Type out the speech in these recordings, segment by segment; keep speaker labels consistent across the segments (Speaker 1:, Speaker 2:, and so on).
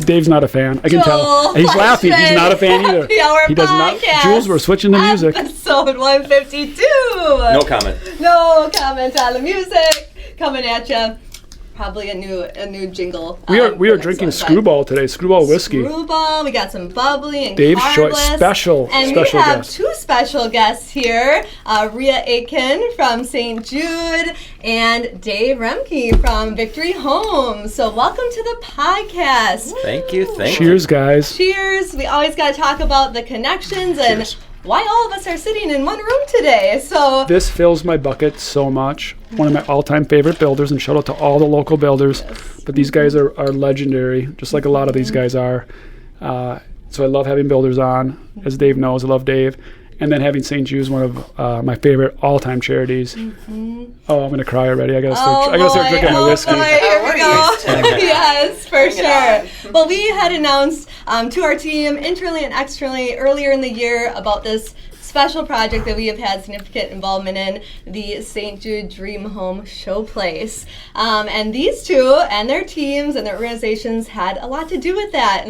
Speaker 1: Dave's not a fan. I can tell. He's laughing. He's not a fan either. He does not. Jules, we're switching the music.
Speaker 2: Episode 152.
Speaker 3: No comment.
Speaker 2: No comment on the music. Coming at you. Probably a new jingle.
Speaker 1: We are drinking Screwball today. Screwball whiskey.
Speaker 2: Screwball. We got some bubbly and
Speaker 1: Dave's
Speaker 2: carbless.
Speaker 1: special
Speaker 2: And
Speaker 1: guest.
Speaker 2: we have two special guests here. Reah Aitken from St. Jude and Dave Roembke from Victory Homes. So welcome to the podcast.
Speaker 3: Thank you.
Speaker 1: Cheers, guys.
Speaker 2: Cheers. We always got to talk about the connections and
Speaker 3: Cheers.
Speaker 2: why all of us are sitting in one room today. So
Speaker 1: This fills my bucket so much. One of my all-time favorite builders, and shout out to all the local builders.
Speaker 2: Yes.
Speaker 1: But these guys are legendary, just like a lot of these guys are. So I love having builders on. As Dave knows, I love Dave. And then having St. Jude's, one of my favorite all-time charities. Oh, I'm going to cry already. I got to start drinking my whiskey.
Speaker 2: Boy, here we go. Yes, for sure. Well, we had announced to our team, internally and externally, earlier in the year about this special project that we have had significant involvement in, the St. Jude Dream Home Showplace. And these two and their teams and their organizations had a lot to do with that.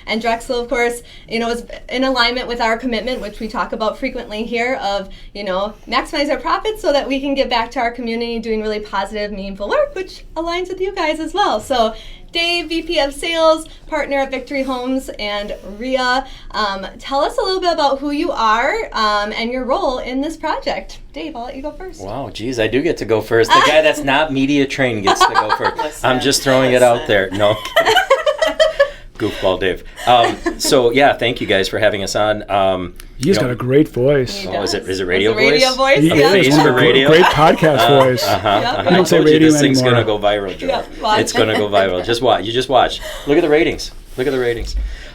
Speaker 2: And Drexel, of course, is in alignment with our commitment, which we talk about frequently here, of, maximize our profits so that we can give back to our community doing really positive, meaningful work, which aligns with you guys as well. So Dave, VP of Sales, partner at Victory Homes, and Reah, tell us a little bit about who you are and your role in this project. Dave, I'll let you go first.
Speaker 3: Wow, geez, I do get to go first. The guy that's not media trained gets to go first. I'm just throwing it out there. No. Goofball Dave. Thank you guys for having us on.
Speaker 1: He's got a great voice.
Speaker 3: Is it radio voice?
Speaker 2: Radio voice,
Speaker 3: A
Speaker 2: yeah.
Speaker 3: face for radio?
Speaker 1: Great podcast voice.
Speaker 2: Yep.
Speaker 1: You don't say radio
Speaker 3: this thing's
Speaker 1: anymore.
Speaker 3: going to go viral, Joe.
Speaker 2: Yeah, watch.
Speaker 3: It's going to go viral. Just watch. You just watch. Look at the ratings.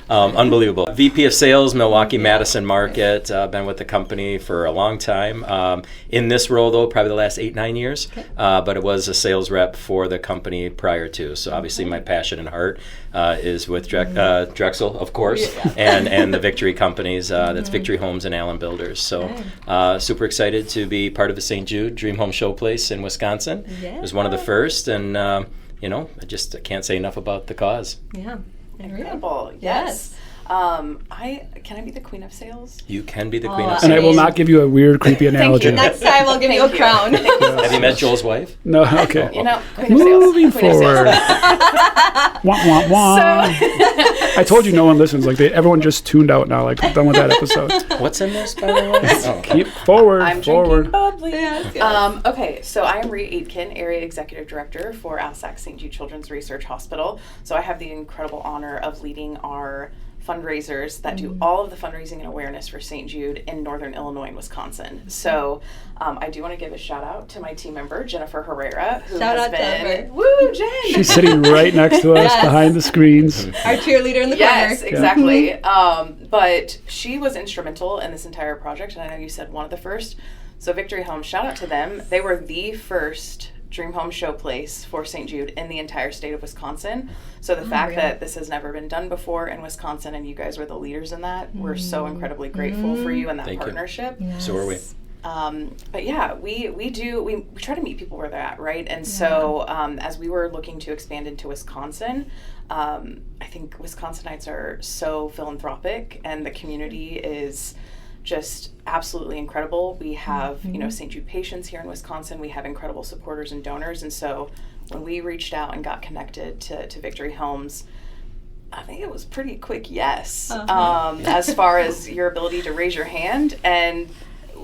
Speaker 3: Unbelievable. VP of Sales, Milwaukee Madison Market. Been with the company for a long time. In this role, though, probably the last 8-9 years.
Speaker 2: Okay.
Speaker 3: But it was a sales rep for the company prior to. So obviously my passion and heart is with Drexel, of course, and the Victory companies. That's Victory Homes and Allen Builders. So super excited to be part of the St. Jude Dream Home Showplace in Wisconsin.
Speaker 2: Yeah.
Speaker 3: It was one of the first, and I can't say enough about the cause.
Speaker 2: Yeah.
Speaker 4: Incredible. Yes. Can I be the queen of sales?
Speaker 3: You can be the queen of
Speaker 1: And
Speaker 3: sales.
Speaker 1: I will not give you a weird, creepy analogy.
Speaker 2: Next time I'll give you a crown.
Speaker 3: Have you met Joel's wife?
Speaker 1: No, okay.
Speaker 4: Queen of sales.
Speaker 1: Moving
Speaker 4: Queen of
Speaker 1: forward.
Speaker 4: sales.
Speaker 1: Wah, wah, wah. I told you no one listens. Everyone just tuned out now. Done with that episode.
Speaker 3: What's in this, by the way? Oh.
Speaker 1: Keep forward.
Speaker 4: I'm
Speaker 1: forward.
Speaker 4: drinking bubbly.
Speaker 2: Yes.
Speaker 4: Okay, so I am Reah Aitken, Area Executive Director for ALSAC St. Jude Children's Research Hospital. So I have the incredible honor of leading our fundraisers that do all of the fundraising and awareness for St. Jude in Northern Illinois and Wisconsin. So I do want to give a shout out to my team member, Jennifer Herrera, who
Speaker 2: Shout
Speaker 4: has
Speaker 2: out to
Speaker 4: been,
Speaker 2: her.
Speaker 4: woo, Jen!
Speaker 1: She's sitting right next to us
Speaker 2: Yes.
Speaker 1: behind the screens.
Speaker 2: Our cheerleader in the
Speaker 4: Yes,
Speaker 2: corner.
Speaker 4: exactly. But she was instrumental in this entire project, and I know you said one of the first. So Victory Homes, shout out to them. They were the first Dream Home Showplace for St. Jude in the entire state of Wisconsin. So the fact
Speaker 2: really?
Speaker 4: that this has never been done before in Wisconsin and you guys were the leaders in that, we're so incredibly grateful for you and that
Speaker 3: Thank you.
Speaker 4: partnership.
Speaker 3: So are we.
Speaker 4: But yeah, we try to meet people where they're at, right? And so as we were looking to expand into Wisconsin, I think Wisconsinites are so philanthropic and the community is just absolutely incredible. We have, St. Jude patients here in Wisconsin. We have incredible supporters and donors. And so when we reached out and got connected to Victory Homes, I think it was pretty quick yes, as far as your ability to raise your hand. And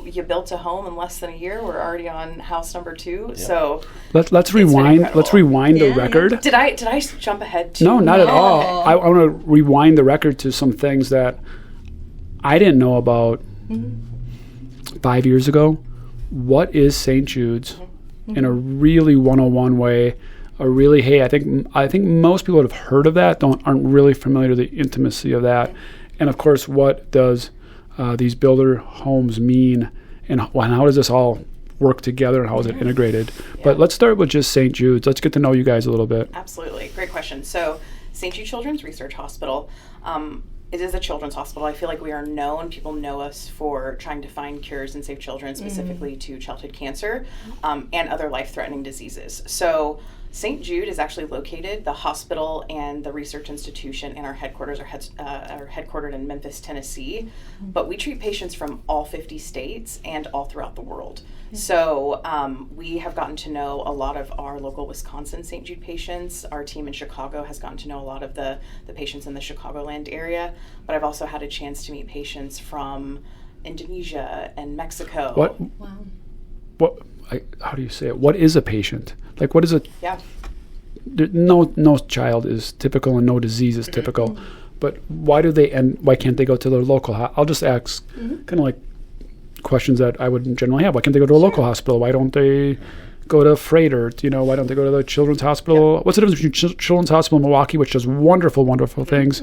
Speaker 4: you built a home in less than a year. We're already on house number 2. Yep. So
Speaker 1: let's rewind. Let's rewind the record.
Speaker 4: Did I jump ahead?
Speaker 1: No, not at all. I want to rewind the record to some things that I didn't know about 5 years ago. What is St. Jude's in a really 101 way? I think most people that have heard of that aren't really familiar with the intimacy of that. And of course, what does these builder homes mean, and how does this all work together, and how is it integrated? But let's start with just St. Jude's. Let's get to know you guys a little bit.
Speaker 4: Absolutely. Great question. So St. Jude Children's Research Hospital, it is a children's hospital. I feel like we are known, people know us for trying to find cures and save children, specifically to childhood cancer and other life-threatening diseases. So St. Jude is actually located, the hospital and the research institution, and our headquarters are headquartered in Memphis, Tennessee. But we treat patients from all 50 states and all throughout the world. So we have gotten to know a lot of our local Wisconsin St. Jude patients. Our team in Chicago has gotten to know a lot of the patients in the Chicagoland area. But I've also had a chance to meet patients from Indonesia and Mexico.
Speaker 1: How do you say it? What is a patient? Like, what is a...
Speaker 4: Yeah.
Speaker 1: No child is typical and no disease is typical. But why can't they go to their local... I'll just ask kind of like questions that I would generally have. Why can't they go to a local hospital? Why don't they go to Freighter? Why don't they go to the Children's Hospital? What's the difference between Children's Hospital in Milwaukee, which does wonderful, wonderful things,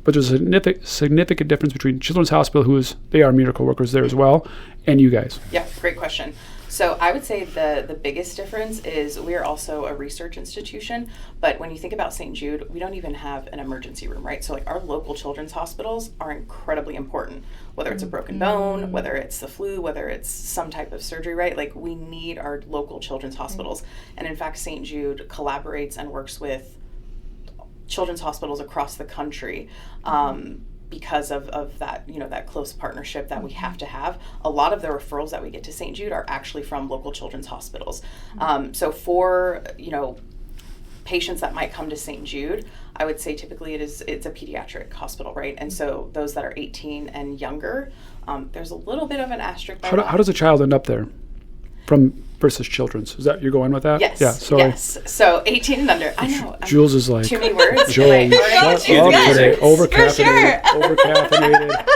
Speaker 1: but there's a significant difference between Children's Hospital, they are miracle workers there as well, and you guys?
Speaker 4: Yeah, great question. So I would say the biggest difference is we are also a research institution, but when you think about St. Jude, we don't even have an emergency room, right? So like our local children's hospitals are incredibly important, whether it's a broken bone, whether it's the flu, whether it's some type of surgery, right? Like we need our local children's hospitals. And in fact, St. Jude collaborates and works with children's hospitals across the country. Because of that, that close partnership that we have to have. A lot of the referrals that we get to St. Jude are actually from local children's hospitals. So for, patients that might come to St. Jude, I would say typically it's a pediatric hospital, right? And so those that are 18 and younger, there's a little bit of an asterisk.
Speaker 1: How does a child end up there versus children's? Is that you're going with that?
Speaker 4: Yes.
Speaker 1: Yeah. Sorry.
Speaker 4: Yes. So 18 and under. I know.
Speaker 1: Jules is like
Speaker 4: too many words.
Speaker 1: Joel, shut up today. Overcaffeinated.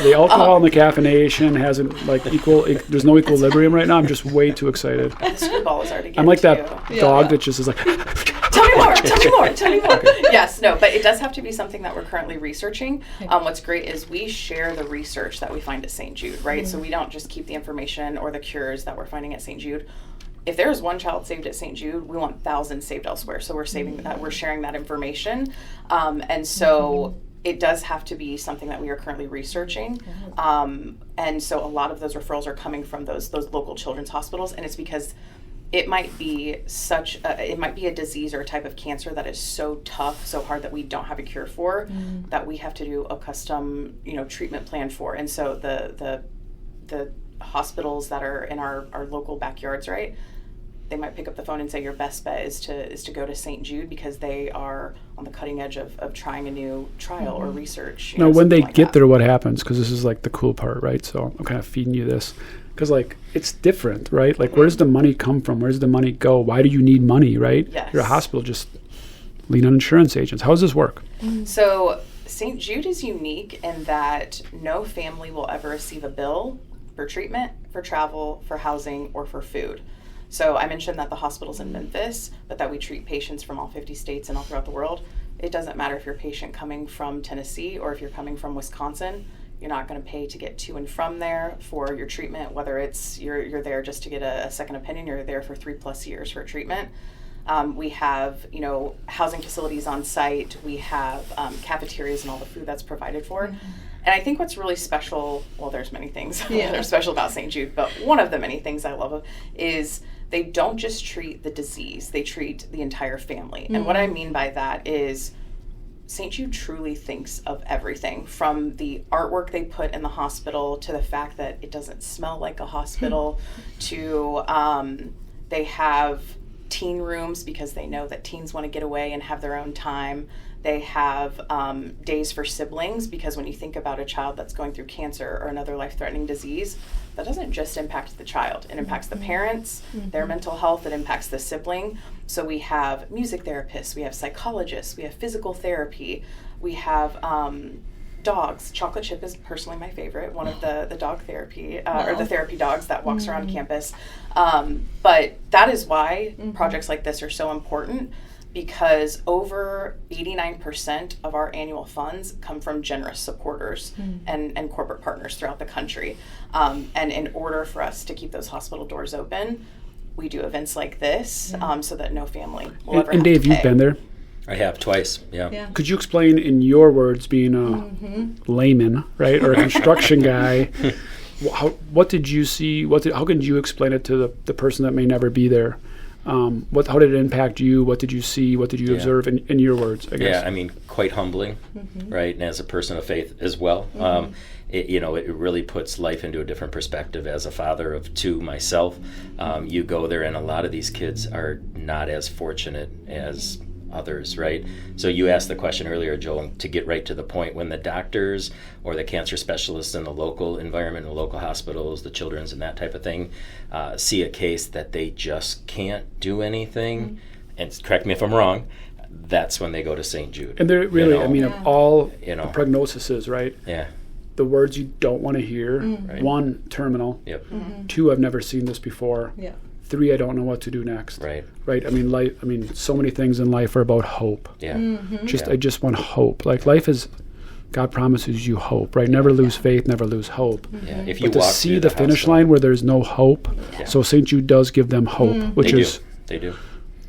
Speaker 1: The alcohol and the caffeination hasn't there's no equilibrium right now. I'm just way too excited.
Speaker 4: The screwball is already.
Speaker 1: I'm like that dog that just is like.
Speaker 4: Tell me more. Tell me more. Okay. Yes, no, but it does have to be something that we're currently researching. What's great is we share the research that we find at St. Jude, right? So we don't just keep the information or the cures that we're finding at St. Jude. If there's one child saved at St. Jude, we want thousands saved elsewhere. So we're saving that, we're sharing that information, and so. It does have to be something that we are currently researching. And so a lot of those referrals are coming from those local children's hospitals. And it's because it might be a disease or a type of cancer that is so tough, so hard that we don't have a cure for, that we have to do a custom, treatment plan for. And so the hospitals that are in our local backyards, right? They might pick up the phone and say your best bet is to go to St. Jude because they are on the cutting edge of trying a new trial or research.
Speaker 1: Now, when they get there, what happens? Because this is like the cool part, right? So I'm kind of feeding you this because it's different, right? Like where does the money come from? Where does the money go? Why do you need money, right?
Speaker 4: Yes.
Speaker 1: You're a hospital, just lean on insurance agents. How does this work?
Speaker 4: So St. Jude is unique in that no family will ever receive a bill for treatment, for travel, for housing, or for food. So I mentioned that the hospital's in Memphis, but that we treat patients from all 50 states and all throughout the world. It doesn't matter if you're a patient coming from Tennessee or if you're coming from Wisconsin. You're not going to pay to get to and from there for your treatment, whether it's you're there just to get a second opinion, you're there for 3+ years for a treatment. We have, housing facilities on site. We have cafeterias and all the food that's provided for. And I think what's really special, well, there's many things that are special about St. Jude, but one of the many things I love is they don't just treat the disease, they treat the entire family. And what I mean by that is St. Jude truly thinks of everything, from the artwork they put in the hospital to the fact that it doesn't smell like a hospital to they have teen rooms because they know that teens want to get away and have their own time. They have days for siblings because when you think about a child that's going through cancer or another life-threatening disease, that doesn't just impact the child. It impacts the parents, their mental health, it impacts the sibling. So we have music therapists, we have psychologists, we have physical therapy, we have dogs. Chocolate Chip is personally my favorite, one of the dog therapy, or the therapy dogs that walks around campus. But that is why projects like this are so important, because over 89% of our annual funds come from generous supporters and corporate partners throughout the country. And in order for us to keep those hospital doors open, we do events like this so that no family will ever have
Speaker 1: Dave,
Speaker 4: to pay.
Speaker 1: you've been there.
Speaker 3: I have twice. Yeah.
Speaker 1: Could you explain in your words, being a layman, right, or a construction guy, what did you see? How can you explain it to the person that may never be there? How did it impact you? What did you see? What did you observe in your words, I guess?
Speaker 3: Yeah, I mean, quite humbling, right? And as a person of faith as well. It really puts life into a different perspective. As a father of two myself, you go there, and a lot of these kids are not as fortunate as others, right? So you asked the question earlier, Joel, to get right to the point. When the doctors or the cancer specialists in the local environment, the local hospitals, the children's and that type of thing, see a case that they just can't do anything, and correct me if I'm wrong, that's when they go to St. Jude.
Speaker 1: And they're really, of all the prognoses, right?
Speaker 3: Yeah.
Speaker 1: The words you don't want to hear.
Speaker 3: Right.
Speaker 1: 1, terminal.
Speaker 3: Yep.
Speaker 1: 2, I've never seen this before.
Speaker 2: Yeah.
Speaker 1: 3, I don't know what to do next.
Speaker 3: Right.
Speaker 1: Right. So many things in life are about hope.
Speaker 3: Yeah.
Speaker 1: I just want hope. Like, life is, God promises you hope, right? Never lose faith, never lose hope.
Speaker 3: Yeah. If you
Speaker 1: but to
Speaker 3: walk
Speaker 1: see
Speaker 3: through
Speaker 1: the finish line where there's no hope, so St. Jude does give them hope, which is
Speaker 3: They do.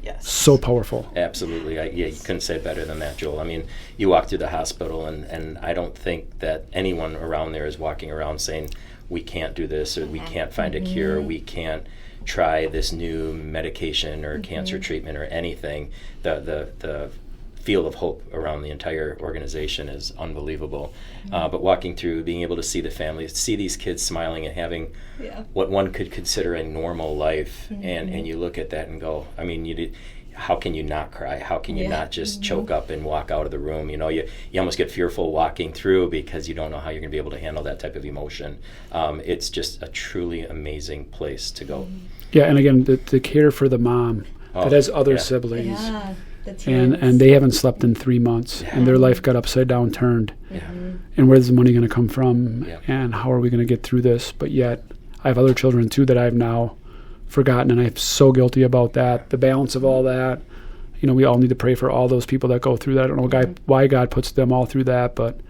Speaker 4: Yes.
Speaker 1: so powerful.
Speaker 3: Absolutely. You couldn't say it better than that, Joel. I mean, you walk through the hospital, and I don't think that anyone around there is walking around saying, we can't do this, or we can't find a cure, we can't try this new medication or cancer treatment or anything. The feel of hope around the entire organization is unbelievable. But walking through, being able to see the families, see these kids smiling and having what one could consider a normal life, and you look at that and go, I mean, how can you not cry? How can you not just choke up and walk out of the room? You almost get fearful walking through because you don't know how you're going to be able to handle that type of emotion. It's just a truly amazing place to go.
Speaker 1: Yeah, and again, the care for the mom that has other siblings.
Speaker 2: Yeah.
Speaker 1: And they haven't slept in 3 months, and their life got upside down turned. And where's the money going to come from? And how are we going to get through this? But yet, I have other children too that I've now forgotten, and I'm so guilty about that. The balance of all that, we all need to pray for all those people that go through that. I don't know why God puts them all through that, but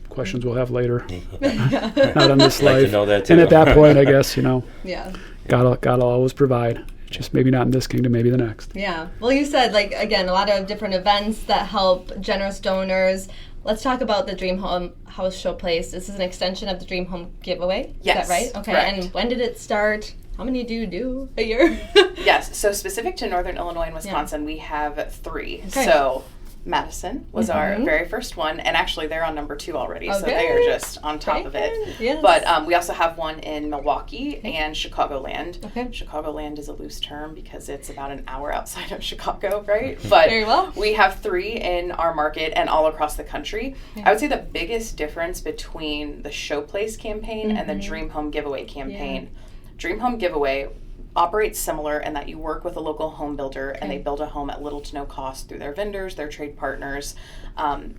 Speaker 1: questions we'll have later. Not on this life.
Speaker 3: Like to know that too.
Speaker 1: And at that point, I guess,
Speaker 2: Yeah.
Speaker 1: God will always provide. Just maybe not in this kingdom, maybe the next.
Speaker 2: Yeah. Well, you said, again, a lot of different events that help generous donors. Let's talk about the Dream House Showplace. This is an extension of the Dream Home Giveaway.
Speaker 4: Yes.
Speaker 2: Is that right? Okay.
Speaker 4: Correct.
Speaker 2: And when did it start? How many do you do a year?
Speaker 4: Yes. So specific to Northern Illinois and Wisconsin, we have 3.
Speaker 2: Okay.
Speaker 4: So Madison was our very first one, and actually they're on number 2 already, so they are just on top of it.
Speaker 2: Yes.
Speaker 4: But we also have one in Milwaukee and Chicagoland.
Speaker 2: Okay.
Speaker 4: Chicagoland is a loose term because it's about an hour outside of Chicago, right? But
Speaker 2: Very well.
Speaker 4: we have 3 in our market and all across the country. I would say the biggest difference between the Showplace campaign and the Dream Home Giveaway campaign. Dream Home Giveaway operates similar in that you work with a local home builder and they build a home at little to no cost through their vendors, their trade partners.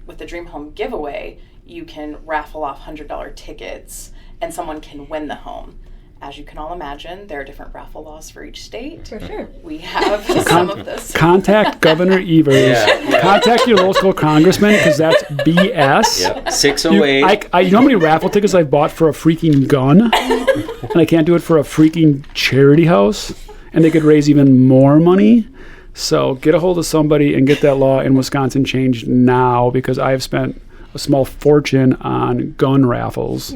Speaker 4: With the Dream Home Giveaway, you can raffle off $100 tickets and someone can win the home. As you can all imagine, there are different raffle laws for each state.
Speaker 2: For sure.
Speaker 4: We have some of this.
Speaker 1: Contact Governor Evers. Contact your local congressman, because that's BS.
Speaker 3: Yep. 608.
Speaker 1: You know how many raffle tickets I've bought for a freaking gun? And I can't do it for a freaking charity house? And they could raise even more money? So get a hold of somebody and get that law in Wisconsin changed now, because I have spent a small fortune on gun raffles,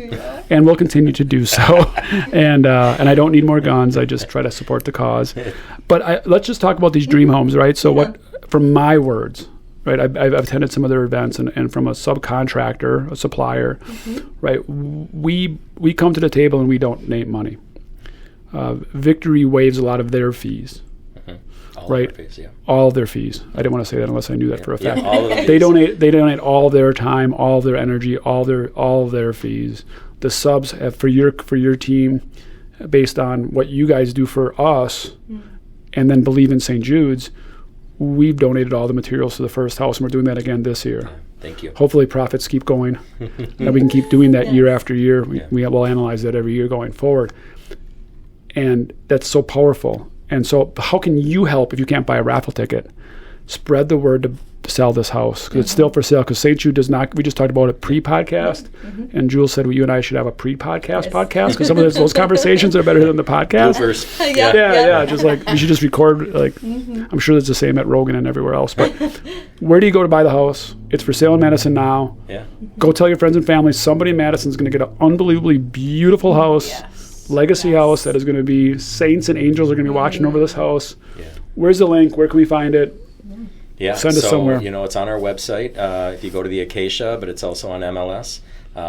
Speaker 1: and will continue to do so. And I don't need more guns. I just try to support the cause. But let's just talk about these dream homes, right? So what, from my words, right? I've attended some of their events, and from a subcontractor, a supplier, right? We come to the table and we don't donate money. Victory waives a lot of their fees. Right, all of their fees. I didn't want to say that unless I knew that for a fact. They donate all of their time, all of their energy, all of their fees. The subs have for your team, based on what you guys do for us, and then believe in St. Jude's. We've donated all the materials to the first house, and we're doing that again this year.
Speaker 3: Thank you.
Speaker 1: Hopefully, profits keep going, and we can keep doing that year after year. We will analyze that every year going forward, and that's so powerful. And so how can you help if you can't buy a raffle ticket? Spread the word sell this house because it's still for sale. Because St. Jude does not. We just talked about it pre-podcast, and Jules said you and I should have a pre-podcast podcast because some of those conversations are better than the podcast. Yeah. Just like we should just record. Like I'm sure that's the same at Rogan and everywhere else. But where do you go to buy the house? It's for sale in Madison now.
Speaker 3: Yeah.
Speaker 1: Go tell your friends and family. Somebody in Madison's going to get an unbelievably beautiful house.
Speaker 4: Yes.
Speaker 1: Legacy house that is going to be saints and angels are going to be watching over this house.
Speaker 3: Yeah.
Speaker 1: Where's the link? Where can we find it?
Speaker 3: Yeah,
Speaker 1: Send us somewhere.
Speaker 3: It's on our website. If you go to the Acacia, but it's also on MLS,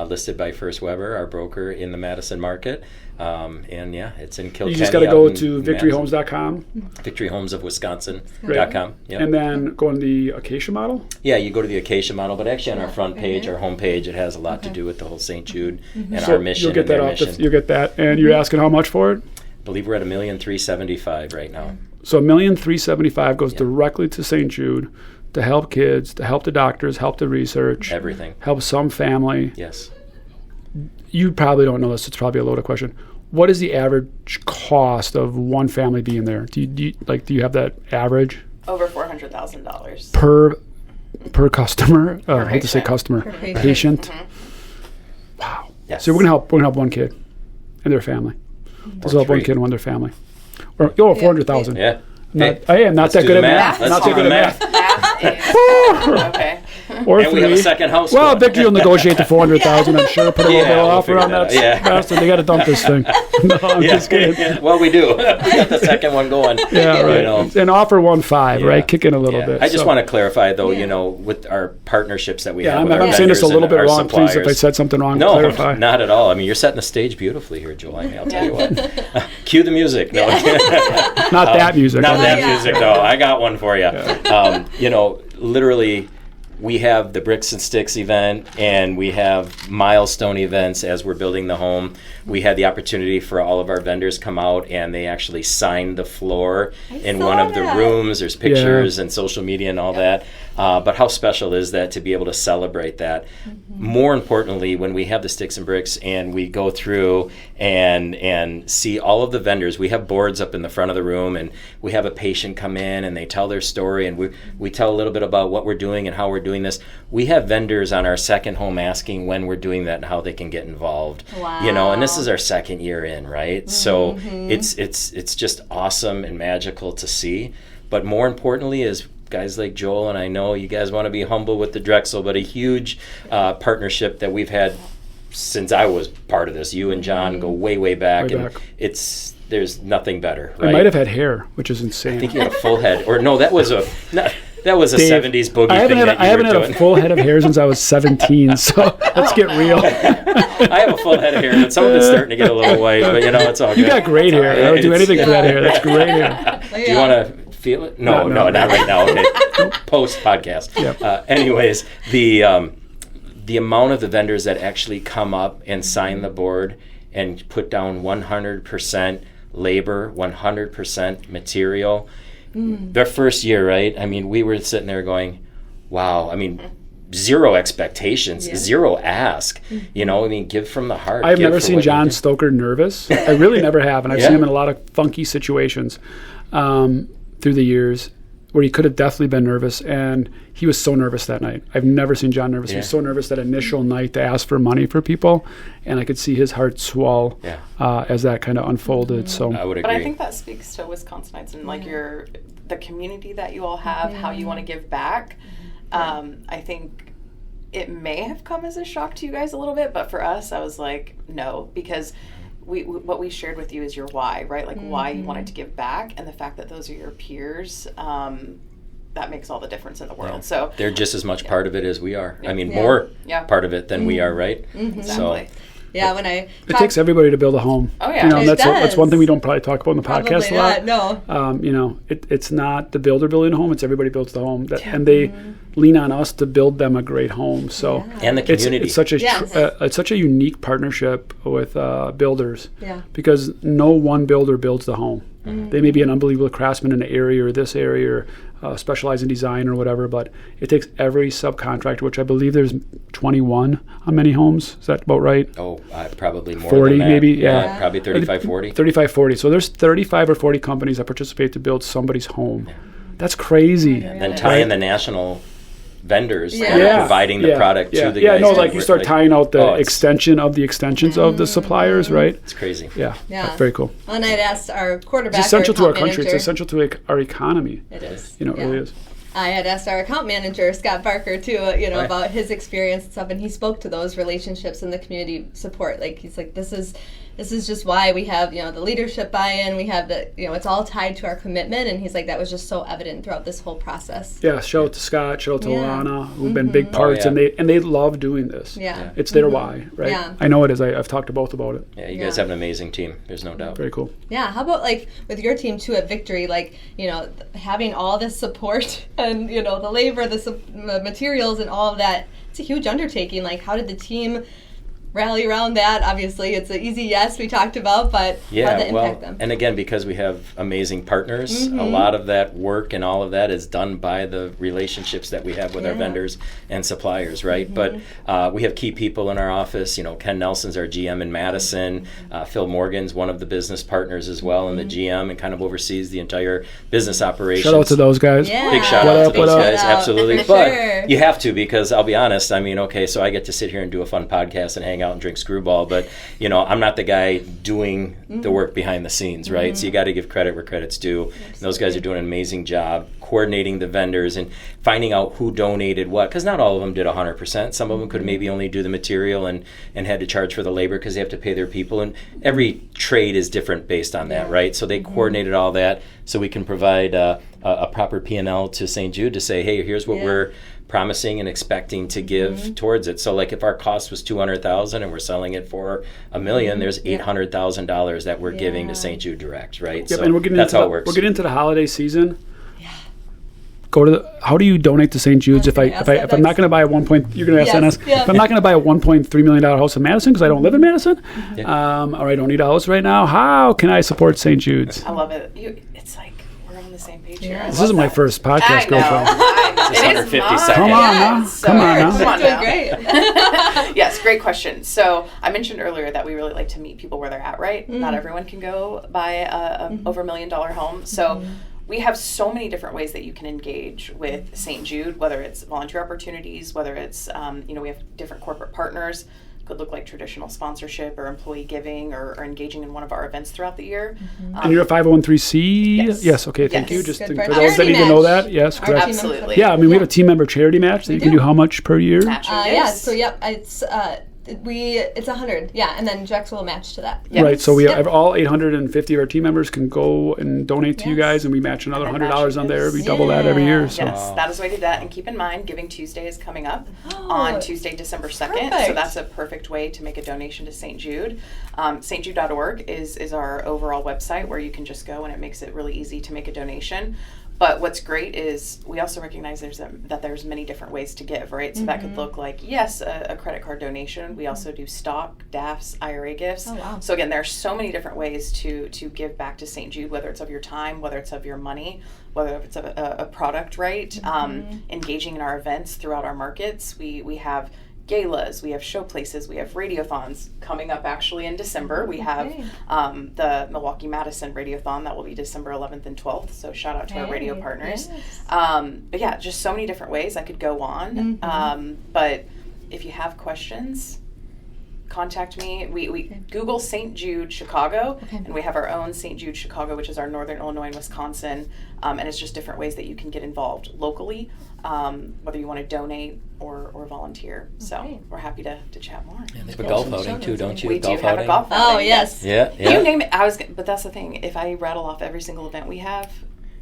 Speaker 3: listed by First Weber, our broker in the Madison market. It's in Kilkenny.
Speaker 1: You just got to go to victoryhomes.com.
Speaker 3: victoryhomesofwisconsin.com. Yep.
Speaker 1: And then go on the Acacia model?
Speaker 3: Yeah, you go to the Acacia model, but actually on our front page, our homepage, it has a lot to do with the whole St. Jude and
Speaker 1: So
Speaker 3: our mission.
Speaker 1: You'll get
Speaker 3: and their
Speaker 1: that
Speaker 3: mission.
Speaker 1: you'll get that. And you're asking how much for it?
Speaker 3: I believe we're at $1,375,000 right now.
Speaker 1: So $1,375,000 goes directly to St. Jude to help kids, to help the doctors, help the research,
Speaker 3: Everything.
Speaker 1: help some family.
Speaker 3: Yes.
Speaker 1: You probably don't know this. It's probably a loaded question. What is the average cost of one family being there? Do you have that average
Speaker 4: Over $400,000
Speaker 1: per customer? I hate to say
Speaker 4: patient.
Speaker 1: customer, patient. Wow.
Speaker 3: Yes.
Speaker 1: So we're gonna help one kid and their family. This will help one
Speaker 3: three.
Speaker 1: kid and their family. Or 400,000.
Speaker 3: Yeah.
Speaker 1: I am not that good at math.
Speaker 3: Let's
Speaker 1: Not
Speaker 3: do
Speaker 1: that good
Speaker 3: the
Speaker 1: at
Speaker 3: math.
Speaker 1: math.
Speaker 4: Okay.
Speaker 1: Or
Speaker 3: And we have a
Speaker 1: three.
Speaker 3: second house.
Speaker 1: Well,
Speaker 3: going.
Speaker 1: Victory will negotiate the 400,000. I'm sure. Put a little bit
Speaker 3: we'll
Speaker 1: offer
Speaker 3: figure
Speaker 1: on that.
Speaker 3: that out. Yeah.
Speaker 1: So they got to dump this thing. No, I'm just kidding.
Speaker 3: Yeah. Well, we do. We got the second one going.
Speaker 1: Yeah, right. And offer 1.5, right? Kick in a little bit.
Speaker 3: I just
Speaker 1: So-
Speaker 3: want to clarify, though, with our partnerships that we
Speaker 1: Yeah,
Speaker 3: have with our
Speaker 1: I'm saying this a
Speaker 3: vendors
Speaker 1: little
Speaker 3: and
Speaker 1: bit
Speaker 3: our
Speaker 1: wrong. Please, if I
Speaker 3: suppliers.
Speaker 1: said something wrong,
Speaker 3: No,
Speaker 1: clarify.
Speaker 3: not at all. I mean, you're setting the stage beautifully here, Joel. I mean, I'll tell you what. Cue the music. No,
Speaker 1: Not that music.
Speaker 3: not that
Speaker 2: yeah.
Speaker 3: music, though. I got one for you. Literally, we have the Bricks and Sticks event, and we have milestone events as we're building the home. We had the opportunity for all of our vendors come out, and they actually signed the floor in
Speaker 2: saw
Speaker 3: one of the
Speaker 2: that.
Speaker 3: rooms. There's pictures and social media and all that. But how special is that to be able to celebrate that? More importantly, when we have the Sticks and Bricks and we go through and see all of the vendors, we have boards up in the front of the room, and we have a patient come in and they tell their story, and we tell a little bit about what we're doing and how we're doing this. We have vendors on our second home asking when we're doing that and how they can get involved.
Speaker 2: Wow.
Speaker 3: And this is our second year in, right? So it's just awesome and magical to see. But more importantly is guys like Joel, and I know you guys want to be humble with the Drexel, but a huge partnership that we've had since I was part of this. You and John go way back,
Speaker 1: Way
Speaker 3: and
Speaker 1: back.
Speaker 3: there's nothing better,
Speaker 1: I
Speaker 3: right?
Speaker 1: might have had hair, which is insane.
Speaker 3: I think you had a full head, or no, that was a
Speaker 1: Dave,
Speaker 3: 70s boogie
Speaker 1: I haven't
Speaker 3: thing
Speaker 1: had,
Speaker 3: that
Speaker 1: I
Speaker 3: you
Speaker 1: haven't
Speaker 3: were
Speaker 1: had
Speaker 3: doing.
Speaker 1: a full head of hair since I was 17, so let's get real.
Speaker 3: I have a full head of hair, and some of it's starting to get a little white, but it's all good.
Speaker 1: You got great hair. I would do
Speaker 3: It's-
Speaker 1: anything for that hair. That's great hair.
Speaker 3: Do you want to feel it? No,
Speaker 1: No.
Speaker 3: not right now. Okay, post podcast.
Speaker 1: Yep.
Speaker 3: Anyways, the amount of the vendors that actually come up and sign the board and put down 100% labor, 100% material. Their first year, right? I mean, we were sitting there going, "Wow!" I mean, zero expectations, zero ask. Give from the heart.
Speaker 1: I've
Speaker 3: Give
Speaker 1: never
Speaker 3: for
Speaker 1: seen
Speaker 3: what you
Speaker 1: John
Speaker 3: do.
Speaker 1: Stoker nervous. I really never have, and I've seen him in a lot of funky situations through the years where he could have definitely been nervous, and he was so nervous that night. I've never seen John nervous. He was so nervous that initial night to ask for money for people, and I could see his heart swell as that kind of unfolded. So
Speaker 3: I would agree.
Speaker 4: But I think that speaks to Wisconsinites and the community that you all have, how you want to give back. I think it may have come as a shock to you guys a little bit, but for us, I was like, no, because what we shared with you is your why, right? Like why you wanted to give back, and the fact that those are your peers, that makes all the difference in the world. So
Speaker 3: they're just as much part of it as we are. I mean, more part of it than we are, right?
Speaker 4: exactly.
Speaker 2: Yeah, when I
Speaker 1: it takes everybody to build a home.
Speaker 4: Oh, yeah.
Speaker 2: It
Speaker 1: That's one
Speaker 2: does.
Speaker 1: thing we don't probably talk about in the podcast a lot.
Speaker 2: No.
Speaker 1: It's not the builder building a home; it's everybody builds the home, and they lean on us to build them a great home. So
Speaker 3: And the community.
Speaker 1: it's such a
Speaker 2: Yes.
Speaker 1: it's such a unique partnership with builders.
Speaker 2: Yeah.
Speaker 1: Because no one builder builds the home. They may be an unbelievable craftsman in an area or this area, or specialize in design or whatever, but it takes every subcontractor, which I believe there's 21 on many homes. Is that about right?
Speaker 3: Oh, probably more
Speaker 1: 40
Speaker 3: than that.
Speaker 1: maybe, yeah.
Speaker 3: Probably 35, 40.
Speaker 1: 35, 40. So there's 35 or 40 companies that participate to build somebody's home. That's crazy.
Speaker 3: And then tie in the national vendors
Speaker 2: Yeah.
Speaker 3: that are providing the product to the guys.
Speaker 1: No, like you start tying out the
Speaker 3: it's
Speaker 1: extension of the extensions of the suppliers, right?
Speaker 3: It's crazy.
Speaker 2: Yeah.
Speaker 1: Very cool.
Speaker 2: And I'd asked our quarterback.
Speaker 1: It's essential to our
Speaker 2: account
Speaker 1: country.
Speaker 2: manager-
Speaker 1: It's essential to our economy.
Speaker 2: It is.
Speaker 1: It really is.
Speaker 2: I had asked our account manager, Scott Barker, too, about his experience and stuff, and he spoke to those relationships and the community support. Like, he's like, this is just why we have, the leadership buy-in. We have the, it's all tied to our commitment, and he's like, that was just so evident throughout this whole process.
Speaker 1: Yeah, shout out to Scott, shout out to Lana, who've been big parts, and they love doing this.
Speaker 2: Yeah.
Speaker 1: It's their why, right?
Speaker 2: Yeah.
Speaker 1: I know it is. I've talked to both about it.
Speaker 3: Yeah, you guys have an amazing team. There's no doubt.
Speaker 1: Very cool.
Speaker 2: Yeah, how about, like, with your team, too, at Victory, like, having all this support and, the labor, the materials and all of that, it's a huge undertaking. Like, how did the team rally around that? Obviously, it's an easy yes we talked about, but how did that impact them?
Speaker 3: And again, because we have amazing partners, a lot of that work and all of that is done by the relationships that we have with our vendors and suppliers, right? But we have key people in our office. Ken Nelson's our GM in Madison. Phil Morgan's one of the business partners as well, and the GM, and kind of oversees the entire business operations.
Speaker 1: Shout out to those guys.
Speaker 2: Yeah.
Speaker 3: Big shout out to those guys,
Speaker 2: Shout out,
Speaker 3: absolutely.
Speaker 2: for
Speaker 3: But
Speaker 2: sure.
Speaker 3: you have to, because I'll be honest, so I get to sit here and do a fun podcast and hang out and drink screwball, but I'm not the guy doing the work behind the scenes, right? So you got to give credit where credit's due. And those guys are doing an amazing job coordinating the vendors and finding out who donated what, because not all of them did 100%. Some of them could maybe only do the material and had to charge for the labor because they have to pay their people, and every trade is different based on that, right? So they coordinated all that so we can provide a proper P&L to St. Jude to say, hey, here's what we're promising and expecting to give towards it. So like if our cost was $200,000 and we're selling it for $1 million, there's $800,000 that we're giving to St. Jude direct, right?
Speaker 1: Yep,
Speaker 3: so
Speaker 1: and we're getting
Speaker 3: that's
Speaker 1: into
Speaker 3: how it works.
Speaker 1: We're getting into the holiday season. How do you donate to St. Jude's if I'm not going to buy a you're going to ask NS, if I'm not going to buy a $1.3 million house in Madison because I don't live in Madison, or I don't need a house right now, how can I support St. Jude's?
Speaker 4: I love it. It's like we're on the same page here.
Speaker 1: This isn't my first podcast, girlfriend.
Speaker 3: Just under 50 seconds.
Speaker 1: Come on now. Come on now.
Speaker 2: Doing great.
Speaker 4: Yes, great question. So I mentioned earlier that we really like to meet people where they're at, right? Not everyone can go buy a over $1 million home. So we have so many different ways that you can engage with St. Jude, whether it's volunteer opportunities, whether it's, we have different corporate partners. Could look like traditional sponsorship or employee giving or engaging in one of our events throughout the year.
Speaker 1: And you're a 501(c)(3)? Yes. Okay, thank you.
Speaker 2: Just
Speaker 1: for
Speaker 2: for
Speaker 1: those that
Speaker 2: charity
Speaker 1: need to know
Speaker 2: match.
Speaker 1: that. Yes, correct.
Speaker 4: Absolutely.
Speaker 1: Yeah, we have a team member charity match that you can do how much per year?
Speaker 2: It's 100, and then Drex will match to that.
Speaker 4: Yep.
Speaker 1: Right, so we have all 850 of our team members can go and donate to you guys, and we match another $100 on there. We double that every year. So.
Speaker 4: Yes, that is the way to do that. And keep in mind, Giving Tuesday is coming up on Tuesday, December 2nd.
Speaker 2: Perfect.
Speaker 4: So that's a perfect way to make a donation to St. Jude. stjude.org is our overall website where you can just go, and it makes it really easy to make a donation. But what's great is we also recognize that there's many different ways to give, right? So that could look like, yes, a credit card donation. We also do stock, DAFs, IRA gifts.
Speaker 2: Oh, wow.
Speaker 4: So again, there are so many different ways to give back to St. Jude, whether it's of your time, whether it's of your money, whether it's a product, right? Engaging in our events throughout our markets. We have galas, we have showplaces, we have radiothons coming up actually in December. We have the Milwaukee Madison Radiothon that will be December 11th and 12th. So shout out to our radio partners.
Speaker 2: Yes.
Speaker 4: But yeah, just so many different ways I could go on. But if you have questions, contact me. We Google St. Jude Chicago, and we have our own St. Jude Chicago, which is our Northern Illinois and Wisconsin, and it's just different ways that you can get involved locally, whether you want to donate or volunteer. So we're happy to chat more.
Speaker 3: And they have a golf outing too, don't you?
Speaker 4: We do
Speaker 3: Golf
Speaker 4: have
Speaker 3: outing?
Speaker 4: a golf outing.
Speaker 2: Oh, yes.
Speaker 3: Yeah.
Speaker 4: You name it. But that's the thing. If I rattle off every single event we have,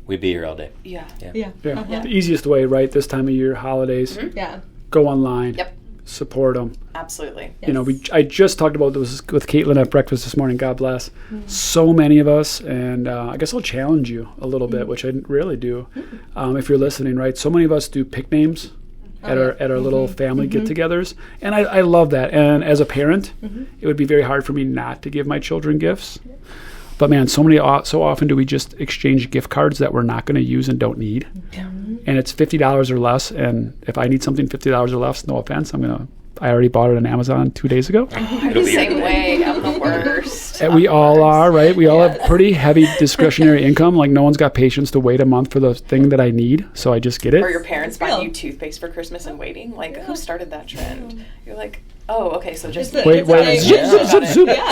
Speaker 3: We'd be here all day.
Speaker 2: Yeah.
Speaker 1: The easiest way, right? This time of year, holidays.
Speaker 2: Yeah.
Speaker 1: Go online.
Speaker 4: Yep.
Speaker 1: Support them.
Speaker 4: Absolutely.
Speaker 2: Yes.
Speaker 1: I just talked about this with Caitlin at breakfast this morning. God bless. So many of us, and I guess I'll challenge you a little bit, which I rarely do. If you're listening, right? So many of us do pick names at our little family get-togethers, and I love that. And as a parent, it would be very hard for me not to give my children gifts. But man, so often do we just exchange gift cards that we're not going to use and don't need. And it's $50 or less. And if I need something $50 or less, no offense, I already bought it on Amazon 2 days ago.
Speaker 4: I'm the same way. I'm the worst. honest.
Speaker 1: And we all are, right? We all have pretty heavy discretionary income. Like, no one's got patience to wait a month for the thing that I need, so I just get it.
Speaker 4: Or your parents buying you toothpaste for Christmas and waiting. Like, who started that trend? You're like, oh, okay, so just
Speaker 1: wait,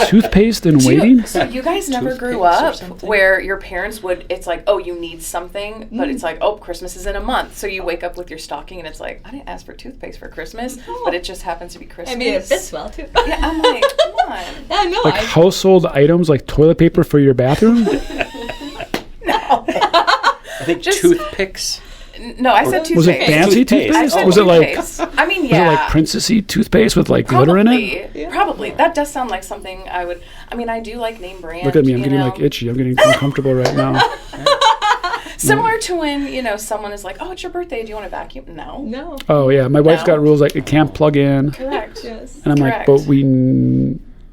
Speaker 1: toothpaste and waiting?
Speaker 4: So you guys never grew up where your parents would, it's like, oh, you need something, but it's like, oh, Christmas is in a month. So you wake up with your stocking and it's like, I didn't ask for toothpaste for Christmas, but it just happens to be Christmas.
Speaker 2: I mean, it fits well, too.
Speaker 4: Yeah, I'm like, come on.
Speaker 2: Yeah, no.
Speaker 1: Like household items like toilet paper for your bathroom?
Speaker 4: No.
Speaker 3: I think toothpicks.
Speaker 4: No, I said toothpaste.
Speaker 1: Was it fancy toothpaste? Was it like,
Speaker 4: I mean,
Speaker 1: was it like princessy toothpaste with like glitter in it?
Speaker 4: Yeah. Probably. That does sound like something I would. I mean, I do like name brand.
Speaker 1: Look at me, I'm getting like itchy. I'm getting uncomfortable right now.
Speaker 4: Similar to when, someone is like, oh, it's your birthday. Do you want to vacuum? No.
Speaker 1: Oh, yeah. My wife's got rules like it can't plug in.
Speaker 4: Correct.
Speaker 2: Yes.
Speaker 1: And I'm like, but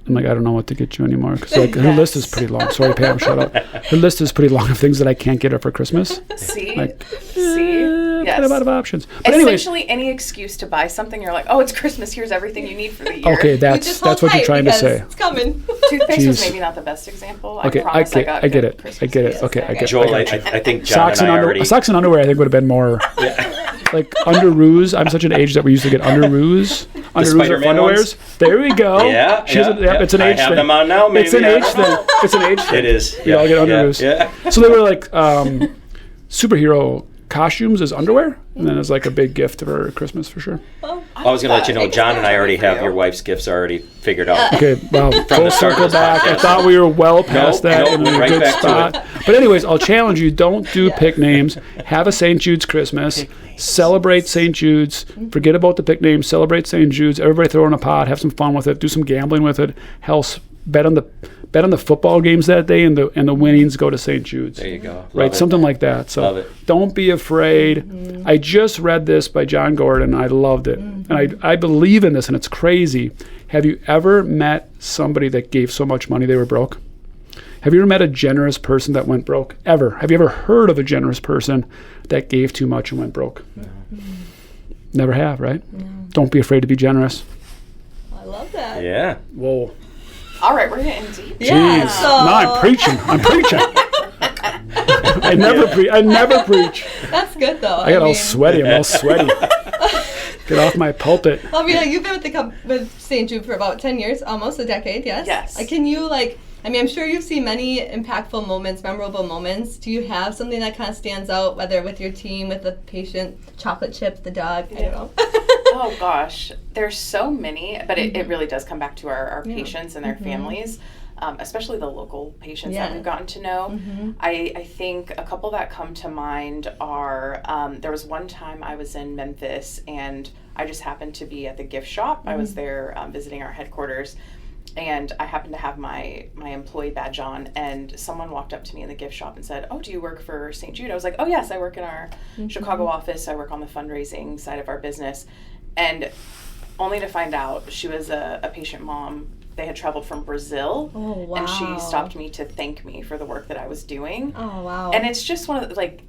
Speaker 1: I'm like, I don't know what to get you anymore. Because like, her list is pretty long. Sorry, Pam, shut up. Her list is pretty long of things that I can't get her for Christmas.
Speaker 4: See?
Speaker 1: Yes. Kind of out of options. But
Speaker 4: essentially, any excuse to buy something, you're like, oh, it's Christmas. Here's everything you need for the year.
Speaker 1: Okay, that's what you're trying to say.
Speaker 2: It's coming.
Speaker 4: Toothpaste was maybe not the best example.
Speaker 1: Okay, I get it. Okay, I get it.
Speaker 3: Joel, I think John and I already...
Speaker 1: Socks and underwear, I think, would have been more... Like underoos. I'm such an age that we used to get underoos. Underoos or underwears. There we go.
Speaker 3: Yeah.
Speaker 1: It's an age thing.
Speaker 3: I have them on now, maybe.
Speaker 1: It's an age thing. It's an age thing.
Speaker 3: It is.
Speaker 1: We all get underoos.
Speaker 3: Yeah.
Speaker 1: So they were like superhero costumes as underwear, and then it's like a big gift for Christmas for sure.
Speaker 3: I was going to let you know, John and I already have your wife's gifts already figured out.
Speaker 1: Okay, well, full circle back. I thought we were well past that and in a good spot. But anyways, I'll challenge you, don't pick names. Have a St. Jude's Christmas. Celebrate St. Jude's. Forget about the pick names. Celebrate St. Jude's. Everybody throw in a pot. Have some fun with it. Do some gambling with it. Hell, bet on the football games that day, and the winnings go to St. Jude's.
Speaker 3: There you go.
Speaker 1: Right, something like that. So don't be afraid. I just read this by John Gordon. I loved it, and I believe in this, and it's crazy. Have you ever met somebody that gave so much money they were broke? Have you ever met a generous person that went broke? Ever? Have you ever heard of a generous person that gave too much and went broke? No. Never have, right? No. Don't be afraid to be generous.
Speaker 2: I love that.
Speaker 3: Yeah.
Speaker 1: Whoa.
Speaker 4: All right, we're getting deep.
Speaker 2: Yeah.
Speaker 1: Jeez. No, I'm preaching. I never preach.
Speaker 2: That's good, though.
Speaker 1: I got all sweaty. I'm all sweaty. Get off my pulpit.
Speaker 2: Well, you've been with St. Jude for about 10 years, almost a decade, yes?
Speaker 4: Yes.
Speaker 2: Can you, I'm sure you've seen many impactful moments, memorable moments. Do you have something that kind of stands out, whether with your team, with the patient, chocolate chip, the dog, I don't know.
Speaker 4: Oh, gosh. There's so many, but it really does come back to our patients and their families. Especially the local patients that we've gotten to know. I think a couple that come to mind are, there was one time I was in Memphis and I just happened to be at the gift shop. I was there visiting our headquarters, and I happened to have my employee badge on, and someone walked up to me in the gift shop and said, oh, do you work for St. Jude? I was like, oh, yes, I work in our Chicago office. I work on the fundraising side of our business. And only to find out she was a patient mom. They had traveled from Brazil, and she stopped me to thank me for the work that I was doing.
Speaker 2: Oh, wow.
Speaker 4: And it's just one of the,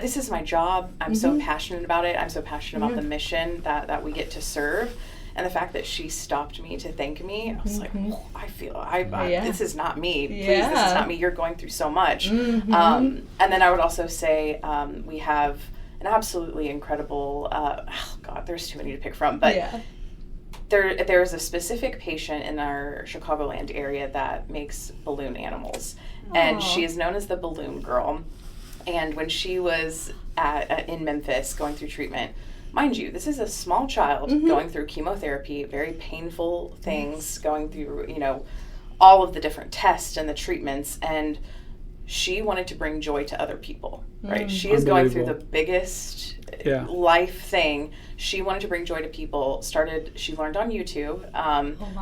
Speaker 4: this is my job. I'm so passionate about it. I'm so passionate about the mission that we get to serve. And the fact that she stopped me to thank me, I was like, oh, I feel, this is not me. Please, this is not me. You're going through so much. And then I would also say we have an absolutely incredible, there's too many to pick from, but there's a specific patient in our Chicagoland area that makes balloon animals. Aww. And she is known as the Balloon Girl. And when she was in Memphis going through treatment, mind you, this is a small child going through chemotherapy, very painful things, going through, all of the different tests and the treatments, and she wanted to bring joy to other people, right? She is going through the biggest life thing. She wanted to bring joy to people. She learned on YouTube,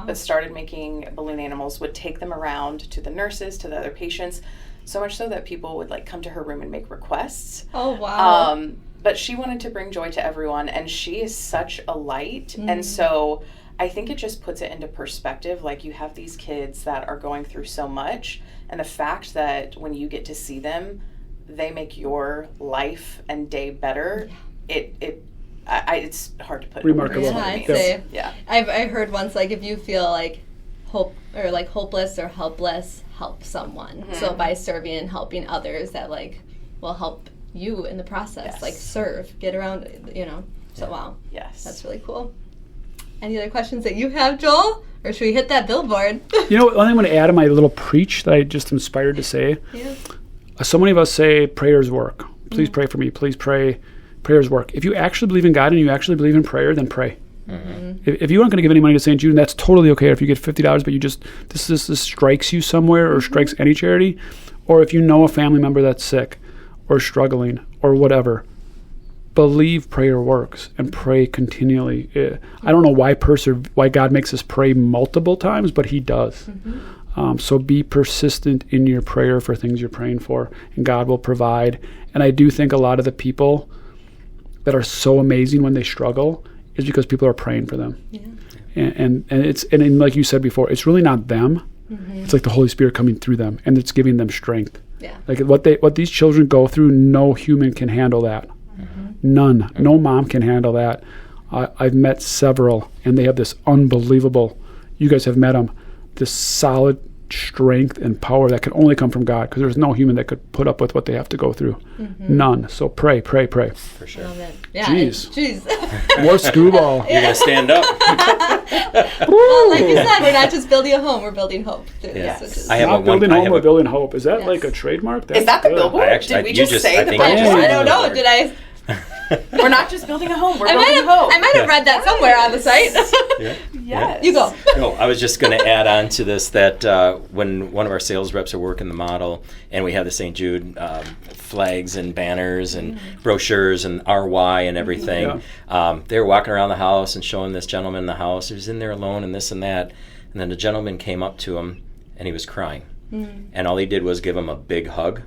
Speaker 4: but started making balloon animals, would take them around to the nurses, to the other patients, so much so that people would come to her room and make requests.
Speaker 2: Oh, wow.
Speaker 4: But she wanted to bring joy to everyone, and she is such a light. And so I think it just puts it into perspective. You have these kids that are going through so much, and the fact that when you get to see them, they make your life and day better. It's hard to put.
Speaker 1: Remarkable.
Speaker 2: I'd say. I heard once, if you feel hopeless or helpless, help someone. So by serving and helping others, that like will help you in the process, like serve, get around, So wow, that's really cool. Any other questions that you have, Joel? Or should we hit that billboard?
Speaker 1: One thing I'm going to add to my little preach that I just inspired to say. Yeah. So many of us say prayers work. Please pray for me. Please pray. Prayers work. If you actually believe in God and you actually believe in prayer, then pray. If you aren't going to give any money to St. Jude, that's totally okay. If you get $50, but you just this strikes you somewhere or strikes any charity, or if you know a family member that's sick or struggling or whatever, believe prayer works and pray continually. I don't know why God makes us pray multiple times, but He does. So be persistent in your prayer for things you're praying for, and God will provide. And I do think a lot of the people that are so amazing when they struggle is because people are praying for them. Yeah. And like you said before, it's really not them. It's like the Holy Spirit coming through them, and it's giving them strength. Yeah. Like what these children go through, no human can handle that. None. No mom can handle that. I've met several, and they have this unbelievable, you guys have met them, this solid strength and power that can only come from God, because there's no human that could put up with what they have to go through. None. So pray.
Speaker 3: For sure.
Speaker 2: Love it. Yeah.
Speaker 1: Jeez. More screwball.
Speaker 3: You're going to stand up.
Speaker 2: Well, like you said, we're not just building a home, we're building hope.
Speaker 1: Yes. We're building hope. Is that like a trademark?
Speaker 4: Is that the billboard? Did we just say the billboard?
Speaker 2: I don't know. Did I?
Speaker 4: We're not just building a home, we're building hope.
Speaker 2: I might have read that somewhere on the site.
Speaker 4: Yes.
Speaker 2: You go.
Speaker 3: No, I was just going to add on to this that when one of our sales reps are working the model, and we have the St. Jude flags and banners and brochures and RY and everything, they were walking around the house and showing this gentleman the house. He was in there alone and this and that. And then the gentleman came up to him, and he was crying. And all he did was give him a big hug,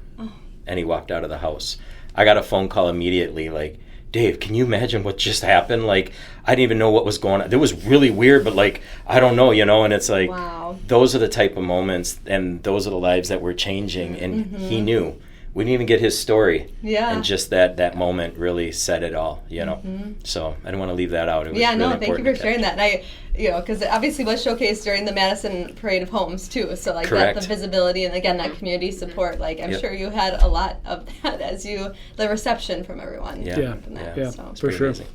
Speaker 3: and he walked out of the house. I got a phone call immediately, like, Dave, can you imagine what just happened? Like, I didn't even know what was going on. It was really weird, but like, I don't know, and it's like, those are the type of moments, and those are the lives that we're changing, and he knew. We didn't even get his story. Yeah. And just that moment really said it all, So I didn't want to leave that out. It was really important.
Speaker 2: Thank you for sharing that. And because it obviously was showcased during the Madison Parade of Homes too. So like that, the visibility and again that community support. Like I'm sure you had a lot of that as the reception from everyone.
Speaker 1: Yeah, for sure.
Speaker 3: Amazing.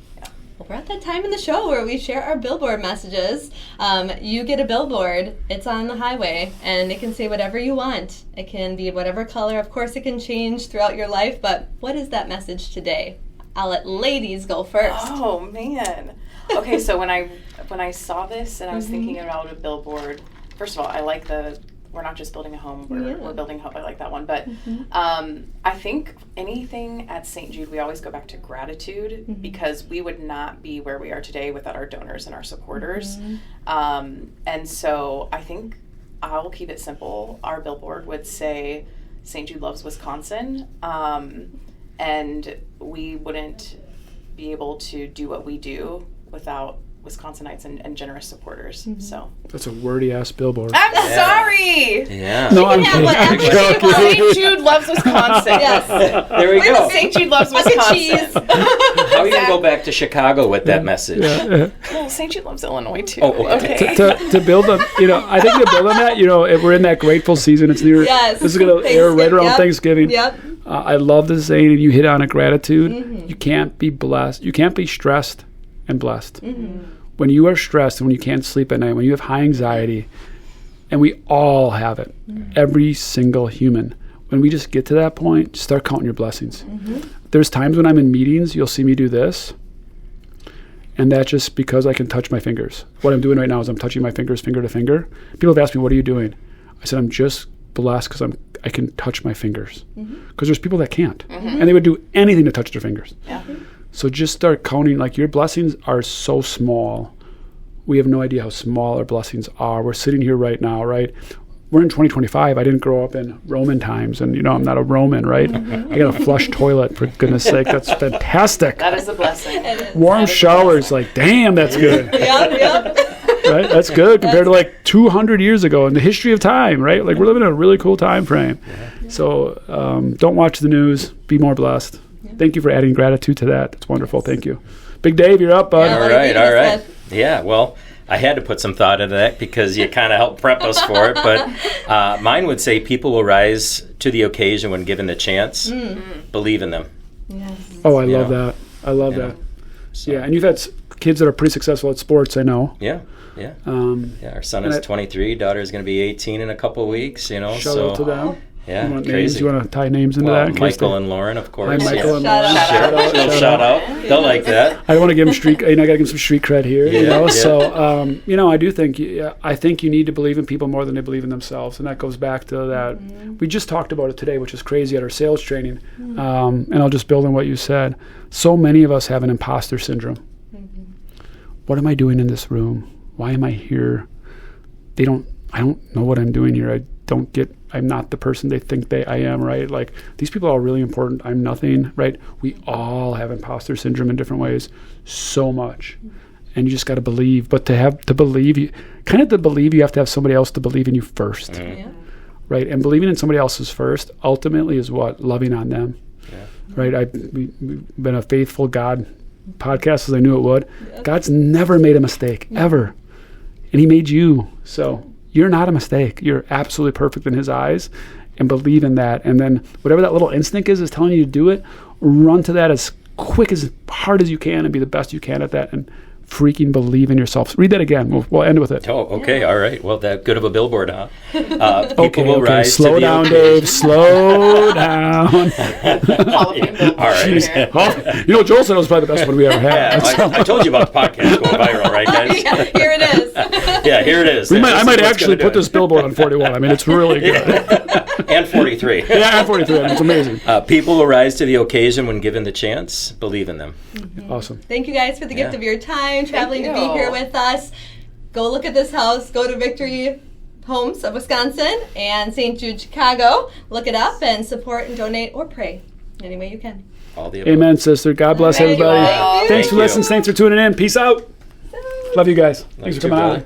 Speaker 2: Well, we're at that time in the show where we share our billboard messages. You get a billboard. It's on the highway, and it can say whatever you want. It can be whatever color. Of course, it can change throughout your life, but what is that message today? I'll let ladies go first.
Speaker 4: Oh, man. Okay, so when I saw this and I was thinking about a billboard, first of all, I like we're not just building a home, we're building hope. I like that one. But I think anything at St. Jude, we always go back to gratitude because we would not be where we are today without our donors and our supporters. And so I think I'll keep it simple. Our billboard would say, St. Jude loves Wisconsin. And we wouldn't be able to do what we do without Wisconsinites and generous supporters. So
Speaker 1: that's a wordy ass billboard.
Speaker 4: I'm sorry.
Speaker 3: Yeah.
Speaker 1: No, I'm kidding.
Speaker 4: St. Jude loves Wisconsin.
Speaker 2: Yes.
Speaker 3: There we go.
Speaker 4: St. Jude loves Wisconsin.
Speaker 3: How are you going to go back to Chicago with that message?
Speaker 4: Well, St. Jude loves Illinois too.
Speaker 3: Oh, okay.
Speaker 1: To build on, I think to build on that, if we're in that grateful season, it's near.
Speaker 2: Yes.
Speaker 1: This is going to air right around Thanksgiving.
Speaker 2: Yep.
Speaker 1: I love the saying, and you hit on it, gratitude. You can't be blessed. You can't be stressed and blessed. When you are stressed and when you can't sleep at night, when you have high anxiety, and we all have it, every single human, when we just get to that point, just start counting your blessings. There's times when I'm in meetings, you'll see me do this, and that's just because I can touch my fingers. What I'm doing right now is I'm touching my fingers finger to finger. People have asked me, what are you doing? I said, I'm just blessed because I can touch my fingers. Because there's people that can't. And they would do anything to touch their fingers.
Speaker 4: Yeah.
Speaker 1: So just start counting, like your blessings are so small. We have no idea how small our blessings are. We're sitting here right now, right? We're in 2025. I didn't grow up in Roman times, and I'm not a Roman, right? I got a flush toilet, for goodness sake. That's fantastic.
Speaker 4: That is a blessing.
Speaker 1: Warm showers, like, damn, that's good.
Speaker 2: Yep.
Speaker 1: Right? That's good compared to like 200 years ago in the history of time, right? Like we're living in a really cool time frame. So don't watch the news. Be more blessed. Thank you for adding gratitude to that. That's wonderful. Thank you. Big Dave, you're up, bud.
Speaker 3: All right. Yeah, well, I had to put some thought into that because you kind of helped prep us for it. But mine would say people will rise to the occasion when given the chance. Believe in them.
Speaker 2: Yes.
Speaker 1: Oh, I love that. I love that.
Speaker 3: So.
Speaker 1: Yeah, and you've had kids that are pretty successful at sports, I know.
Speaker 3: Yeah. Our son is 23. Daughter is going to be 18 in a couple of weeks.
Speaker 1: Shout out to them.
Speaker 3: Yeah,
Speaker 1: you want
Speaker 3: crazy.
Speaker 1: Names? You want to tie names into that?
Speaker 3: Michael and Lauren, of course.
Speaker 1: Hi, Michael and
Speaker 2: Shout
Speaker 1: Lauren.
Speaker 2: out.
Speaker 3: Shout out. They'll like that.
Speaker 1: I want to give them street. I got to give them some street cred here.
Speaker 3: Yeah.
Speaker 1: So I do think I think you need to believe in people more than they believe in themselves, and that goes back to that. We just talked about it today, which is crazy at our sales training. And I'll just build on what you said. So many of us have an imposter syndrome. What am I doing in this room? Why am I here? I don't know what I'm doing here. I'm not the person they think I am, right? Like, these people are really important. I'm nothing, right? We all have imposter syndrome in different ways, so much. And you just got to believe. But to believe, you have to have somebody else to believe in you first, right? And believing in somebody else's first ultimately is what? Loving on them, right? We've been a faithful God podcast as I knew it would. God's never made a mistake, ever. And he made you, so you're not a mistake. You're absolutely perfect in his eyes, and believe in that. And then whatever that little instinct is telling you to do it, run to that as quick, as hard as you can, and be the best you can at that, and freaking believe in yourself. Read that again. We'll end with it.
Speaker 3: Oh, okay. All right. Well, that good of a billboard, huh? People will rise
Speaker 1: Slow
Speaker 3: to
Speaker 1: down,
Speaker 3: the
Speaker 1: Dave. Slow down.
Speaker 4: All
Speaker 3: right.
Speaker 1: Joel said it was probably the best one we ever had.
Speaker 3: Yeah, I told you about the podcast going viral, right, guys?
Speaker 2: Yeah, here it is.
Speaker 3: Yeah, here it is.
Speaker 1: I might actually put this billboard on 41. I mean, it's really good.
Speaker 3: And 43.
Speaker 1: Yeah, and 43. It's amazing.
Speaker 3: People will rise to the occasion when given the chance. Believe in them.
Speaker 1: Awesome.
Speaker 2: Thank you guys for the gift of your time, traveling to be
Speaker 4: you.
Speaker 2: here with us. Go look at this house. Go to Victory Homes of Wisconsin and St. Jude, Chicago. Look it up and support and donate or pray any way you can.
Speaker 3: All the above.
Speaker 1: Amen, sister. God bless
Speaker 2: Thank you.
Speaker 1: everybody.
Speaker 2: Thank you.
Speaker 1: Thanks for listening. Thanks for tuning in. Peace out. Love you guys. Thanks for coming on.